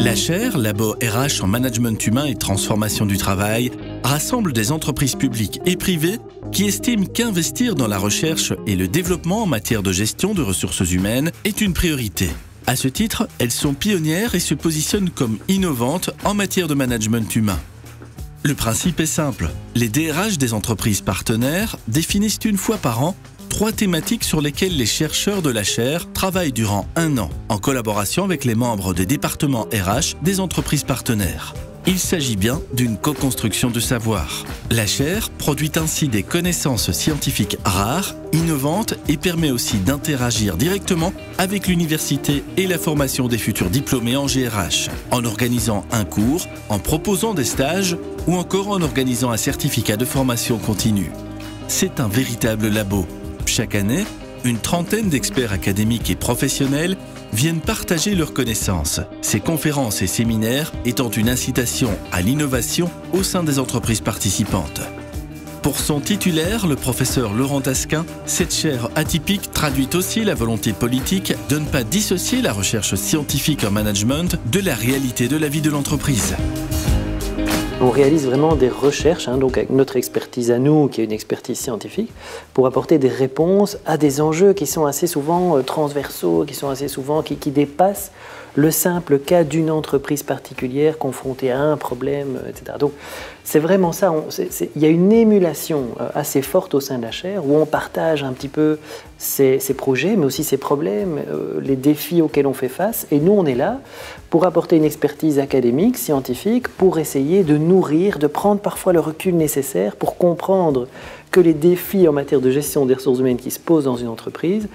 La chaire, Labo RH en management humain et transformation du travail, rassemble des entreprises publiques et privées qui estiment qu'investir dans la recherche et le développement en matière de gestion de ressources humaines est une priorité. À ce titre, elles sont pionnières et se positionnent comme innovantes en matière de management humain. Le principe est simple. Les DRH des entreprises partenaires définissent une fois par an 3 thématiques sur lesquelles les chercheurs de la chaire travaillent durant 1 an, en collaboration avec les membres des départements RH des entreprises partenaires. Il s'agit bien d'une co-construction de savoir. La chaire produit ainsi des connaissances scientifiques rares, innovantes et permet aussi d'interagir directement avec l'université et la formation des futurs diplômés en GRH, en organisant un cours, en proposant des stages ou encore en organisant un certificat de formation continue. C'est un véritable labo. Chaque année, une trentaine d'experts académiques et professionnels viennent partager leurs connaissances, ces conférences et séminaires étant une incitation à l'innovation au sein des entreprises participantes. Pour son titulaire, le professeur Laurent Tasquin, cette chaire atypique traduit aussi la volonté politique de ne pas dissocier la recherche scientifique en management de la réalité de la vie de l'entreprise. On réalise vraiment des recherches, donc avec notre expertise à nous, qui est une expertise scientifique, pour apporter des réponses à des enjeux qui sont assez souvent transversaux, qui dépassent le simple cas d'une entreprise particulière confrontée à un problème, etc. Donc c'est vraiment ça, il y a une émulation assez forte au sein de la chaire où on partage un petit peu ses projets, mais aussi ses problèmes, les défis auxquels on fait face. Et nous, on est là pour apporter une expertise académique, scientifique, pour essayer de nourrir, de prendre parfois le recul nécessaire pour comprendre que les défis en matière de gestion des ressources humaines qui se posent dans une entreprise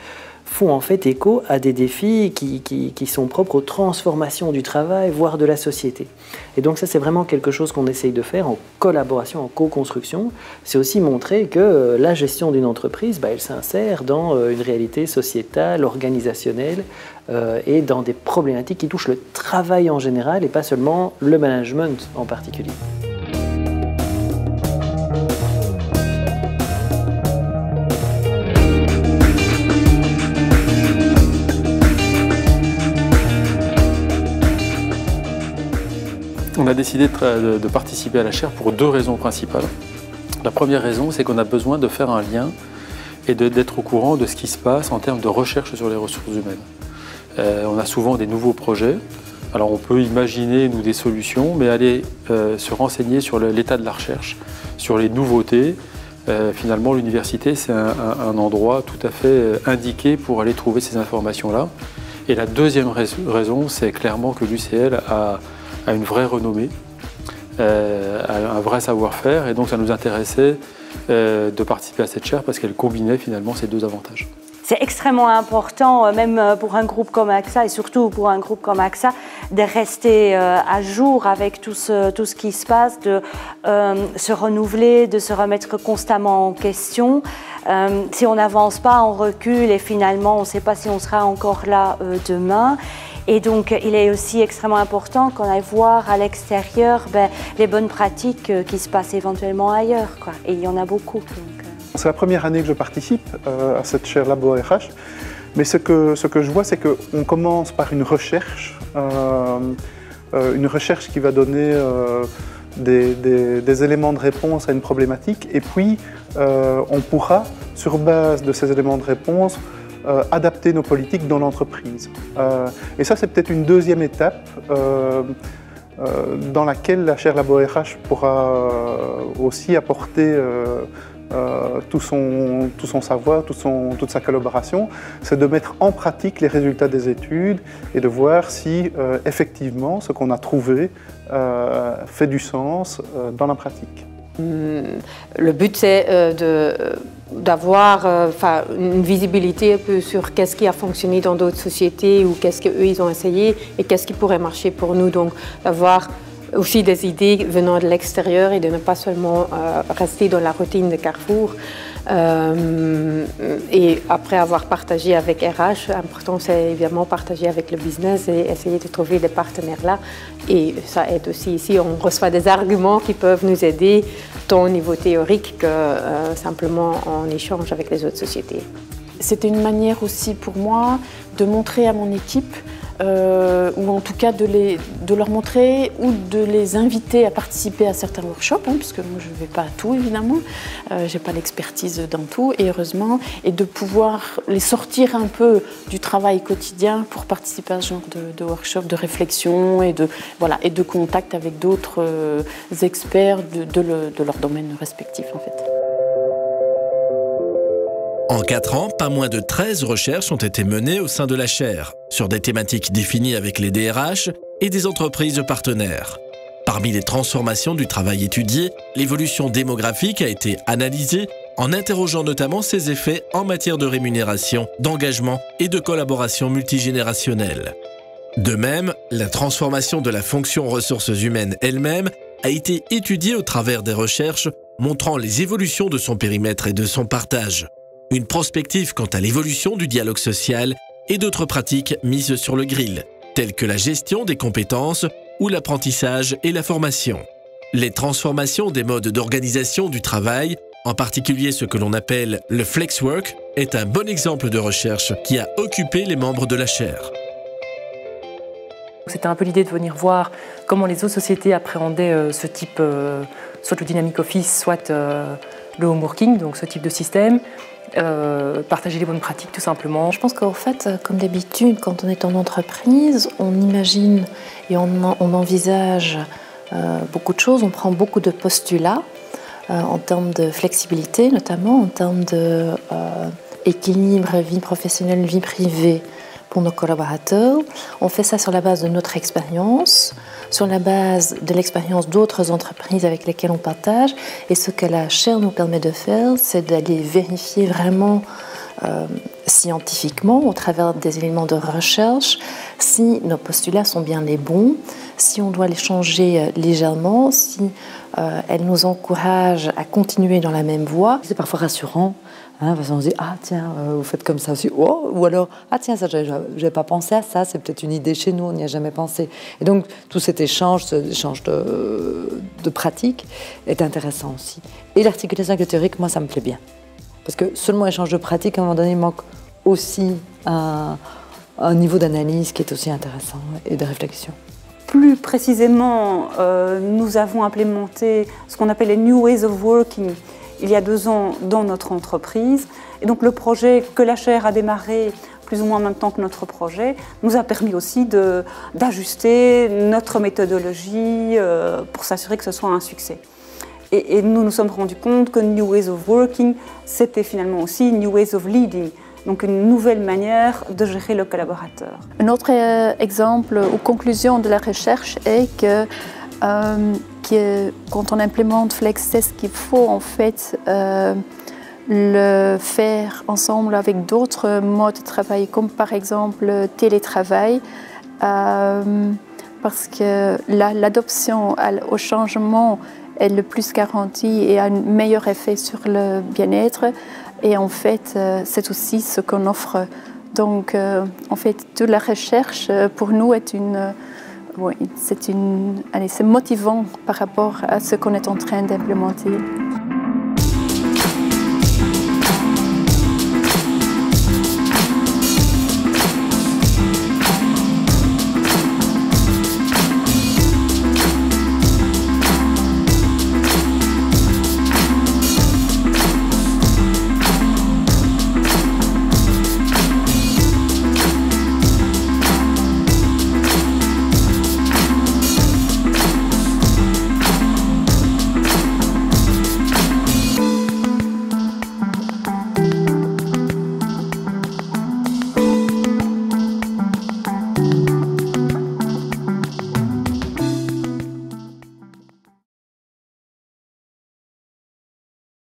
font en fait écho à des défis qui sont propres aux transformations du travail, voire de la société. Et donc ça, c'est vraiment quelque chose qu'on essaye de faire en collaboration, en co-construction. C'est aussi montrer que la gestion d'une entreprise, elle s'insère dans une réalité sociétale, organisationnelle, et dans des problématiques qui touchent le travail en général et pas seulement le management en particulier. On a décidé de participer à la chaire pour 2 raisons principales. La première raison, c'est qu'on a besoin de faire un lien et d'être au courant de ce qui se passe en termes de recherche sur les ressources humaines. On a souvent des nouveaux projets. Alors on peut imaginer, nous, des solutions, mais aller se renseigner sur l'état de la recherche, sur les nouveautés. Finalement, l'université, c'est un endroit tout à fait indiqué pour aller trouver ces informations-là. Et la deuxième raison, c'est clairement que l'UCL a une vraie renommée, un vrai savoir-faire, et donc ça nous intéressait de participer à cette chaire parce qu'elle combinait finalement ces 2 avantages. C'est extrêmement important, même pour un groupe comme AXA et surtout pour un groupe comme AXA, de rester à jour avec tout ce qui se passe, de se renouveler, de se remettre constamment en question. Si on n'avance pas, on recule et finalement on ne sait pas si on sera encore là demain. Et donc, il est aussi extrêmement important qu'on aille voir à l'extérieur les bonnes pratiques qui se passent éventuellement ailleurs, quoi. Et il y en a beaucoup. C'est la première année que je participe à cette chaire Labo RH. Mais ce que je vois, c'est qu'on commence par une recherche qui va donner des éléments de réponse à une problématique. Et puis, on pourra, sur base de ces éléments de réponse, adapter nos politiques dans l'entreprise. Et ça, c'est peut-être une deuxième étape dans laquelle la chaire Labo RH pourra aussi apporter tout son savoir, toute sa collaboration. C'est de mettre en pratique les résultats des études et de voir si effectivement ce qu'on a trouvé fait du sens dans la pratique. Le but, c'est d'avoir une visibilité un peu sur qu'est-ce qui a fonctionné dans d'autres sociétés ou qu'est-ce qu'eux ils ont essayé et qu'est-ce qui pourrait marcher pour nous. Donc d'avoir aussi des idées venant de l'extérieur et de ne pas seulement rester dans la routine de Carrefour. Et après avoir partagé avec RH, l'important c'est évidemment partager avec le business et essayer de trouver des partenaires là. Et ça aide aussi ici, on reçoit des arguments qui peuvent nous aider tant au niveau théorique que simplement en échange avec les autres sociétés. C'était une manière aussi pour moi de montrer à mon équipe ou en tout cas de leur montrer ou de les inviter à participer à certains workshops, puisque moi je ne vais pas à tout évidemment, je n'ai pas l'expertise dans tout et heureusement, et de pouvoir les sortir un peu du travail quotidien pour participer à ce genre de workshop, de réflexion et de contact avec d'autres experts de leur domaine respectif en fait. En 4 ans, pas moins de 13 recherches ont été menées au sein de la chaire, sur des thématiques définies avec les DRH et des entreprises partenaires. Parmi les transformations du travail étudié, l'évolution démographique a été analysée en interrogeant notamment ses effets en matière de rémunération, d'engagement et de collaboration multigénérationnelle. De même, la transformation de la fonction ressources humaines elle-même a été étudiée au travers des recherches montrant les évolutions de son périmètre et de son partage. Une prospective quant à l'évolution du dialogue social et d'autres pratiques mises sur le grill, telles que la gestion des compétences ou l'apprentissage et la formation. Les transformations des modes d'organisation du travail, en particulier ce que l'on appelle le flexwork, est un bon exemple de recherche qui a occupé les membres de la chaire. C'était un peu l'idée de venir voir comment les autres sociétés appréhendaient ce type, soit le dynamic office, soit le home working, donc ce type de système. Partager les bonnes pratiques tout simplement. Je pense qu'en fait, comme d'habitude, quand on est en entreprise, on imagine et on envisage beaucoup de choses, on prend beaucoup de postulats en termes de flexibilité, notamment en termes d'équilibre vie professionnelle, vie privée pour nos collaborateurs. On fait ça sur la base de notre expérience, sur la base de l'expérience d'autres entreprises avec lesquelles on partage. Et ce que la chaire nous permet de faire, c'est d'aller vérifier vraiment scientifiquement, au travers des éléments de recherche, si nos postulats sont bien les bons, si on doit les changer légèrement, si elles nous encouragent à continuer dans la même voie. C'est parfois rassurant. Parce qu'on se dit, ah tiens, vous faites comme ça aussi. Oh, ou alors, ah tiens, ça, j'avais pas pensé à ça, c'est peut-être une idée chez nous, on n'y a jamais pensé. Et donc, tout cet échange de pratiques est intéressant aussi. Et l'articulation avec le théorique, moi, ça me plaît bien. Parce que seulement échange de pratiques, à un moment donné, il manque aussi un niveau d'analyse qui est aussi intéressant et de réflexion. Plus précisément, nous avons implémenté ce qu'on appelle les New Ways of Working il y a 2 ans dans notre entreprise. Et donc le projet que la chaire a démarré plus ou moins en même temps que notre projet nous a permis aussi d'ajuster notre méthodologie pour s'assurer que ce soit un succès. Et nous nous sommes rendus compte que New Ways of Working, c'était finalement aussi New Ways of Leading. Donc une nouvelle manière de gérer le collaborateur. Un autre exemple ou conclusion de la recherche est que quand on implémente Flex, c'est ce qu'il faut en fait le faire ensemble avec d'autres modes de travail, comme par exemple le télétravail, parce que l'adoption au changement est le plus garantie et a un meilleur effet sur le bien-être. Et en fait, c'est aussi ce qu'on offre. Donc, en fait, toute la recherche, pour nous, c'est motivant par rapport à ce qu'on est en train d'implémenter.